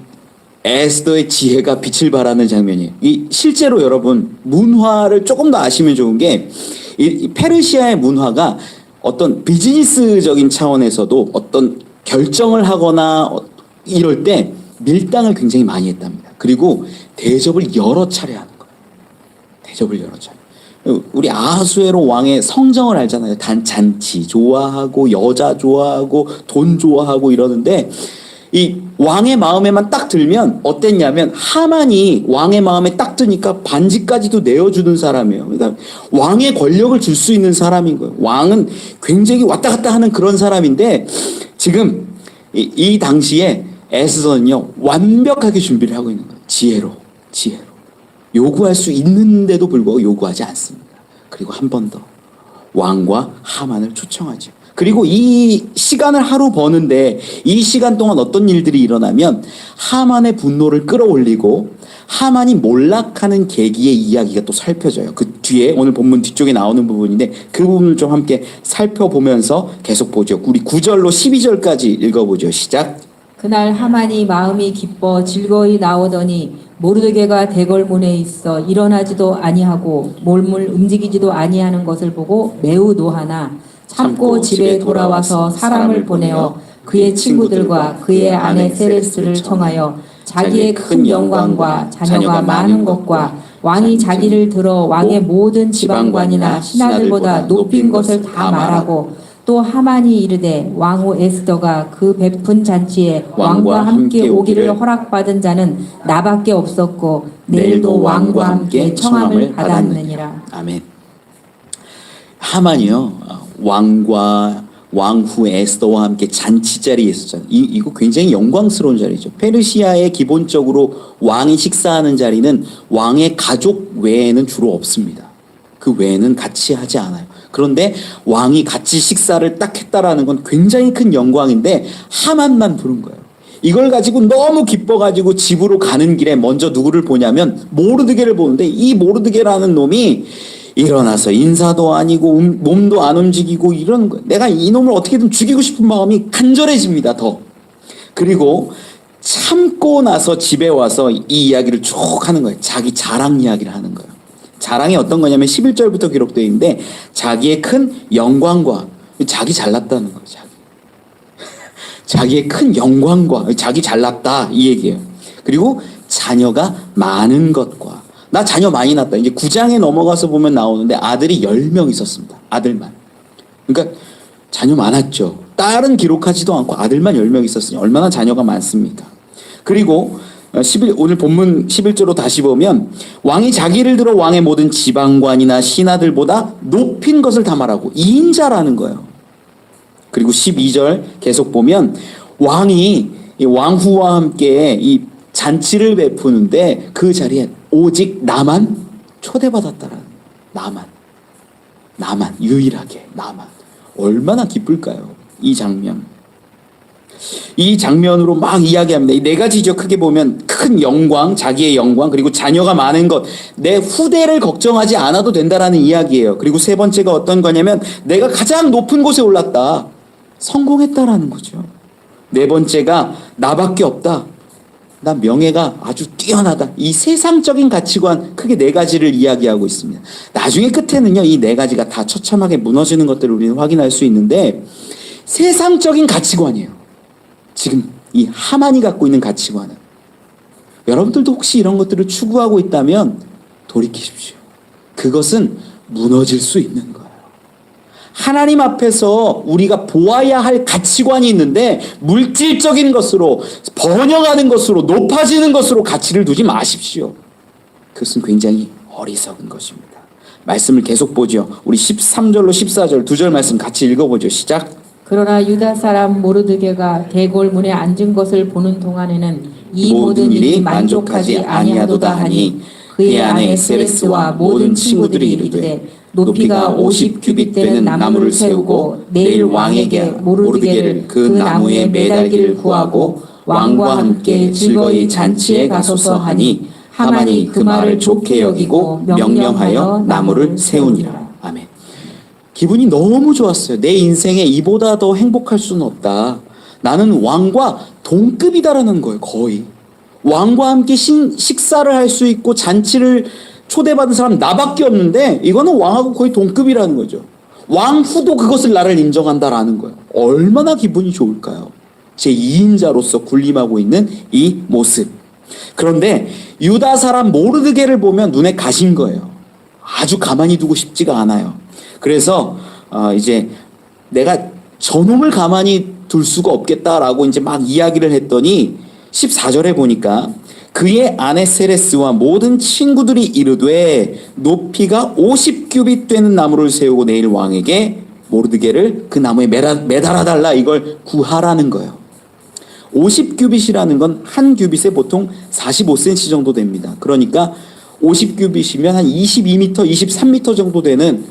에스더의 지혜가 빛을 발하는 장면이에요. 이 실제로 여러분 문화를 조금 더 아시면 좋은 게 이 페르시아의 문화가 어떤 비즈니스적인 차원에서도 어떤 결정을 하거나 이럴 때 밀당을 굉장히 많이 했답니다. 그리고 대접을 여러 차례 하는 거예요. 대접을 여러 차례. 우리 아하수에로 왕의 성정을 알잖아요. 잔치 좋아하고 여자 좋아하고 돈 좋아하고 이러는데 이 왕의 마음에만 딱 들면 어땠냐면 하만이 왕의 마음에 딱 드니까 반지까지도 내어주는 사람이에요. 그러니까 왕의 권력을 줄 수 있는 사람인 거예요. 왕은 굉장히 왔다 갔다 하는 그런 사람인데 지금 이 당시에 에스더는요 완벽하게 준비를 하고 있는 거예요. 지혜로 요구할 수 있는데도 불구하고 요구하지 않습니다. 그리고 한 번 더 왕과 하만을 초청하죠. 그리고 이 시간을 하루 버는데 이 시간 동안 어떤 일들이 일어나면 하만의 분노를 끌어올리고 하만이 몰락하는 계기의 이야기가 또 살펴져요. 그 뒤에 오늘 본문 뒤쪽에 나오는 부분인데 그 부분을 좀 함께 살펴보면서 계속 보죠. 우리 9절로 12절까지 읽어보죠. 시작. 그날 하만이 마음이 기뻐 즐거이 나오더니 모르드게가 대궐문에 있어 일어나지도 아니하고 몸을 움직이지도 아니하는 것을 보고 매우 노하나 참고 집에 돌아와서 사람을 보내어 그의 친구들과 그의 아내 세레스를 청하여 자기의 큰 영광과 자녀가 많은 것과 왕이 자기를 들어 왕의 모든 지방관이나 신하들보다 높인 것을 다 말하고 또 하만이 이르되 왕후 에스더가 그 베푼 잔치에 왕과 함께 오기를 허락받은 자는 나밖에 없었고 내일도 왕과 함께 청함을 받았느니라. 아멘. 하만이요 왕후 에스더와 함께 잔치 자리에 있었잖아요. 이거 굉장히 영광스러운 자리죠. 페르시아에 기본적으로 왕이 식사하는 자리는 왕의 가족 외에는 주로 없습니다. 그 외에는 같이 하지 않아요. 그런데 왕이 같이 식사를 딱 했다라는 건 굉장히 큰 영광인데 하만만 부른 거예요. 이걸 가지고 너무 기뻐가지고 집으로 가는 길에 먼저 누구를 보냐면 모르드게를 보는데 이 모르드게라는 놈이 일어나서 인사도 아니고 몸도 안 움직이고 이러는 거예요. 내가 이 놈을 어떻게든 죽이고 싶은 마음이 간절해집니다. 더. 그리고 참고 나서 집에 와서 이 이야기를 쭉 하는 거예요. 자기 자랑 이야기를 하는 거예요. 자랑이 어떤 거냐면 11절부터 기록되어 있는데 자기의 큰 영광과 자기 잘났다는 거예요. 자기의 큰 영광과 자기 잘났다 이 얘기예요. 그리고 자녀가 많은 것과 나 자녀 많이 낳았다. 이제 9장에 넘어가서 보면 나오는데 아들이 10명 있었습니다. 아들만. 그러니까 자녀 많았죠. 딸은 기록하지도 않고 아들만 10명 있었으니 얼마나 자녀가 많습니까? 그리고 오늘 본문 11절로 다시 보면 왕이 자기를 들어 왕의 모든 지방관이나 신하들보다 높인 것을 다 말하고 2인자라는 거예요. 그리고 12절 계속 보면 왕이 이 왕후와 함께 이 잔치를 베푸는데 그 자리에 오직 나만 초대받았다라는 나만 유일하게 나만 얼마나 기쁠까요? 이 장면. 이 장면으로 막 이야기합니다. 이 네 가지죠. 크게 보면 큰 영광, 자기의 영광, 그리고 자녀가 많은 것, 내 후대를 걱정하지 않아도 된다라는 이야기예요. 그리고 세 번째가 어떤 거냐면 내가 가장 높은 곳에 올랐다. 성공했다라는 거죠. 네 번째가 나밖에 없다. 나 명예가 아주 뛰어나다. 이 세상적인 가치관 크게 네 가지를 이야기하고 있습니다. 나중에 끝에는요, 이 네 가지가 다 처참하게 무너지는 것들을 우리는 확인할 수 있는데, 세상적인 가치관이에요. 지금 이 하만이 갖고 있는 가치관은. 여러분들도 혹시 이런 것들을 추구하고 있다면 돌이키십시오. 그것은 무너질 수 있는 거예요. 하나님 앞에서 우리가 보아야 할 가치관이 있는데 물질적인 것으로, 번영하는 것으로, 높아지는 것으로 가치를 두지 마십시오. 그것은 굉장히 어리석은 것입니다. 말씀을 계속 보죠. 우리 13절로 14절 두 절 말씀 같이 읽어보죠. 시작. 그러나 유다 사람 모르드게가 대궐문에 앉은 것을 보는 동안에는 이 모든 일이 만족하지 아니하도다 하니 그의 아내 세레스와 모든 친구들이 이르되 높이가 50규빗 되는 나무를 세우고 내일 왕에게 모르드게를 그 나무에 매달기를 구하고 왕과 함께 즐거이 잔치에 가소서 하니 하만이 그 말을 좋게 여기고 명령하여 나무를 세우니라. 아멘. 기분이 너무 좋았어요. 내 인생에 이보다 더 행복할 수는 없다. 나는 왕과 동급이다라는 거예요. 거의. 왕과 함께 식사를 할 수 있고 잔치를 초대받은 사람 나밖에 없는데 이거는 왕하고 거의 동급이라는 거죠. 왕후도 그것을 나를 인정한다라는 거예요. 얼마나 기분이 좋을까요? 제 2인자로서 군림하고 있는 이 모습. 그런데 유다 사람 모르드게를 보면 눈에 가신 거예요. 아주 가만히 두고 싶지가 않아요. 그래서 이제 내가 저놈을 가만히 둘 수가 없겠다라고 이제 막 이야기를 했더니 14절에 보니까 그의 아내 세레스와 모든 친구들이 이르되 높이가 50규빗 되는 나무를 세우고 내일 왕에게 모르드게를 그 나무에 매달아 달라, 이걸 구하라는 거예요. 50규빗이라는 건 한 규빗에 보통 45cm 정도 됩니다. 그러니까 50규빗이면 한 22m, 23m 정도 되는,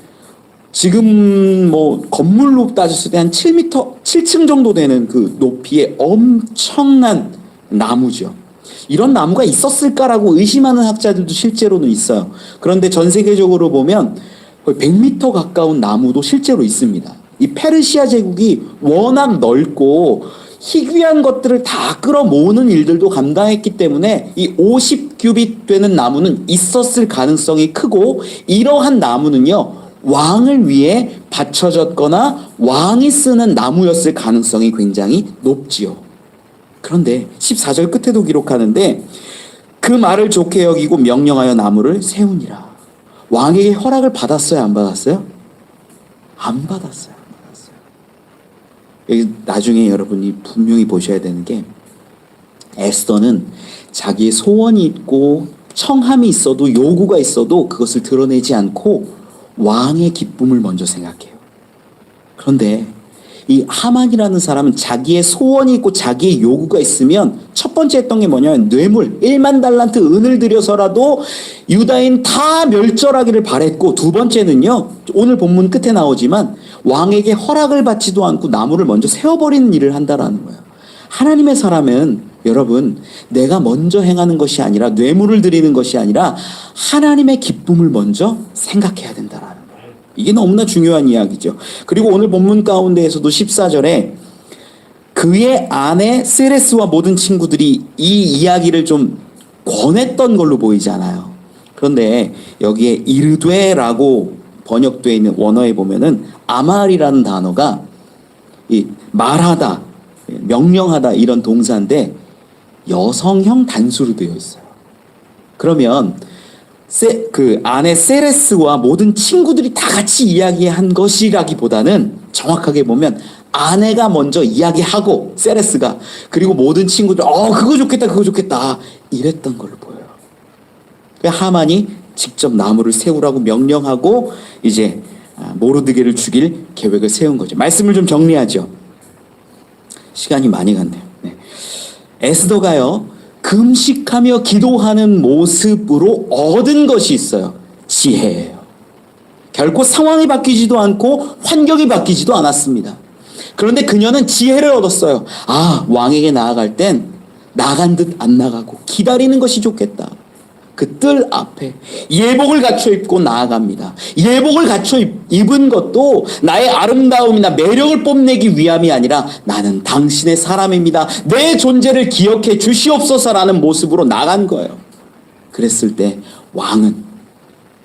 지금 뭐 건물로 따졌을 때 한 7층 정도 되는 그 높이의 엄청난 나무죠. 이런 나무가 있었을까라고 의심하는 학자들도 실제로는 있어요. 그런데 전 세계적으로 보면 거의 100m 가까운 나무도 실제로 있습니다. 이 페르시아 제국이 워낙 넓고 희귀한 것들을 다 끌어모으는 일들도 감당했기 때문에 이 50규빗 되는 나무는 있었을 가능성이 크고, 이러한 나무는요 왕을 위해 받쳐졌거나 왕이 쓰는 나무였을 가능성이 굉장히 높지요. 그런데 14절 끝에도 기록하는데 그 말을 좋게 여기고 명령하여 나무를 세우니라. 왕에게 허락을 받았어요, 안 받았어요? 안 받았어요. 여기 나중에 여러분이 분명히 보셔야 되는 게, 에스더는 자기의 소원이 있고 청함이 있어도, 요구가 있어도 그것을 드러내지 않고 왕의 기쁨을 먼저 생각해요. 그런데 이 하만이라는 사람은 자기의 소원이 있고 자기의 요구가 있으면 첫 번째 했던 게 뭐냐면 뇌물 1만 달란트 은을 들여서라도 유다인 다 멸절하기를 바랬고, 두 번째는요 오늘 본문 끝에 나오지만 왕에게 허락을 받지도 않고 나무를 먼저 세워버리는 일을 한다라는 거예요. 하나님의 사람은 여러분, 내가 먼저 행하는 것이 아니라, 뇌물을 드리는 것이 아니라 하나님의 기쁨을 먼저 생각해야 된다라는 거예요. 이게 너무나 중요한 이야기죠. 그리고 오늘 본문 가운데에서도 14절에 그의 아내 세레스와 모든 친구들이 이 이야기를 좀 권했던 걸로 보이잖아요. 그런데 여기에 이르되라고 번역되어 있는 원어에 보면은 아말이라는 단어가 이 말하다, 명령하다 이런 동사인데 여성형 단수로 되어 있어요. 그러면 그 아내 세레스와 모든 친구들이 다 같이 이야기한 것이라기보다는 정확하게 보면 아내가 먼저 이야기하고 세레스가, 그리고 모든 친구들 그거 좋겠다 그거 좋겠다 이랬던 걸로 보여요. 하만이 직접 나무를 세우라고 명령하고 이제 모르드게를 죽일 계획을 세운 거죠. 말씀을 좀 정리하죠. 시간이 많이 갔네요. 네. 에스더가요 금식하며 기도하는 모습으로 얻은 것이 있어요. 지혜예요. 결코 상황이 바뀌지도 않고 환경이 바뀌지도 않았습니다. 그런데 그녀는 지혜를 얻었어요. 왕에게 나아갈 땐 나간 듯 안 나가고 기다리는 것이 좋겠다. 그 뜰 앞에 예복을 갖춰 입고 나아갑니다. 예복을 갖춰 입은 것도 나의 아름다움이나 매력을 뽐내기 위함이 아니라 나는 당신의 사람입니다. 내 존재를 기억해 주시옵소서라는 모습으로 나간 거예요. 그랬을 때 왕은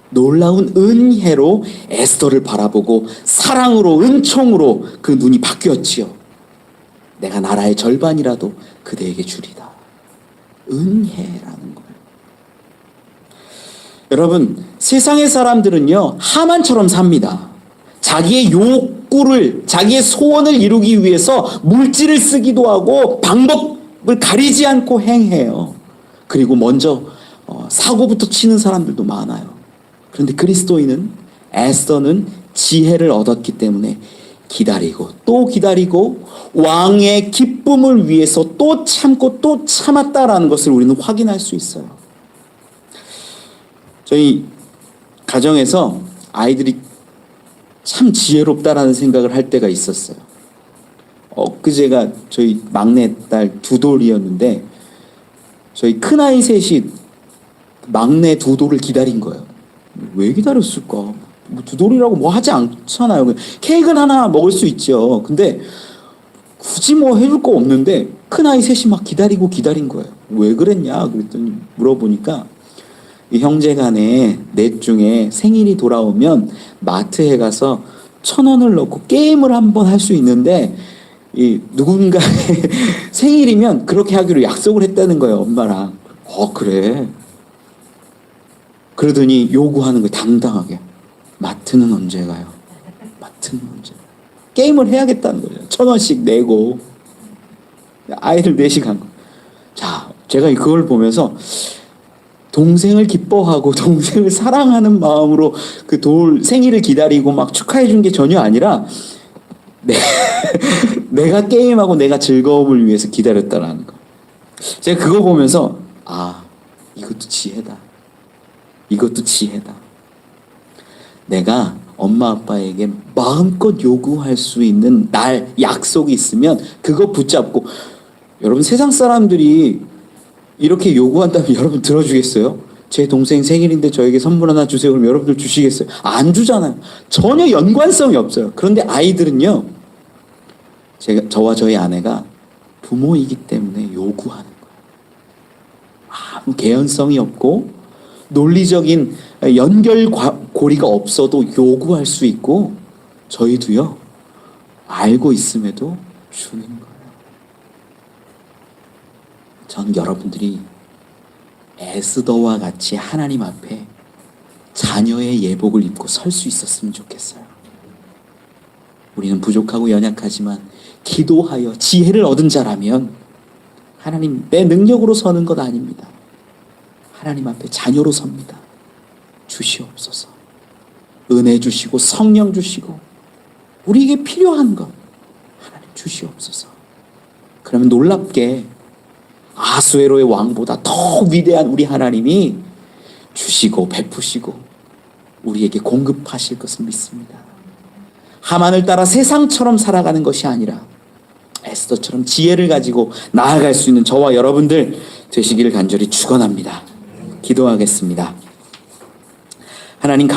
놀라운 은혜로 에스더를 바라보고 사랑으로, 은총으로 그 눈이 바뀌었지요. 내가 나라의 절반이라도 그대에게 주리다. 은혜라는 거예요. 여러분, 세상의 사람들은요, 하만처럼 삽니다. 자기의 욕구를, 자기의 소원을 이루기 위해서 물질을 쓰기도 하고 방법을 가리지 않고 행해요. 그리고 먼저 사고부터 치는 사람들도 많아요. 그런데 그리스도인은, 에스더는 지혜를 얻었기 때문에 기다리고 또 기다리고 왕의 기쁨을 위해서 또 참고 또 참았다라는 것을 우리는 확인할 수 있어요. 저희 가정에서 아이들이 참 지혜롭다라는 생각을 할 때가 있었어요. 엊그제가 저희 막내딸 두돌이었는데 저희 큰아이 셋이 막내 두돌을 기다린 거예요. 왜 기다렸을까? 뭐 두돌이라고 뭐 하지 않잖아요. 케이크는 하나 먹을 수 있죠. 근데 굳이 뭐 해줄 거 없는데 큰아이 셋이 막 기다리고 기다린 거예요. 왜 그랬냐? 그랬더니 물어보니까 이 형제간에 넷 중에 생일이 돌아오면 마트에 가서 1,000원을 넣고 게임을 한번 할 수 있는데 이 누군가의 생일이면 그렇게 하기로 약속을 했다는 거예요. 엄마랑. 그래. 그러더니 요구하는 거예요. 당당하게. 마트는 언제 가요? 마트는 언제 가요? 게임을 해야겠다는 거죠. 1,000원씩 내고 아이들 4시 간 거. 자, 제가 그걸 보면서 동생을 기뻐하고 동생을 사랑하는 마음으로 그 돌 생일을 기다리고 막 축하해 준 게 전혀 아니라 내가 게임하고 내가 즐거움을 위해서 기다렸다라는 거. 제가 그거 보면서 이것도 지혜다. 이것도 지혜다. 내가 엄마 아빠에게 마음껏 요구할 수 있는 날 약속이 있으면 그거 붙잡고, 여러분 세상 사람들이 이렇게 요구한다면 여러분 들어주겠어요? 제 동생 생일인데 저에게 선물 하나 주세요. 그럼 여러분들 주시겠어요? 안 주잖아요. 전혀 연관성이 없어요. 그런데 아이들은요, 저와 저희 아내가 부모이기 때문에 요구하는 거예요. 아무 개연성이 없고 논리적인 연결고리가 없어도 요구할 수 있고, 저희도요 알고 있음에도 주는 거예요. 전 여러분들이 에스더와 같이 하나님 앞에 자녀의 예복을 입고 설 수 있었으면 좋겠어요. 우리는 부족하고 연약하지만 기도하여 지혜를 얻은 자라면 하나님, 내 능력으로 서는 것 아닙니다. 하나님 앞에 자녀로 섭니다. 주시옵소서. 은혜 주시고 성령 주시고 우리에게 필요한 것 하나님 주시옵소서. 그러면 놀랍게 아수에로의 왕보다 더 위대한 우리 하나님이 주시고 베푸시고 우리에게 공급하실 것을 믿습니다. 하만을 따라 세상처럼 살아가는 것이 아니라 에스더처럼 지혜를 가지고 나아갈 수 있는 저와 여러분들 되시기를 간절히 축원합니다. 기도하겠습니다. 하나님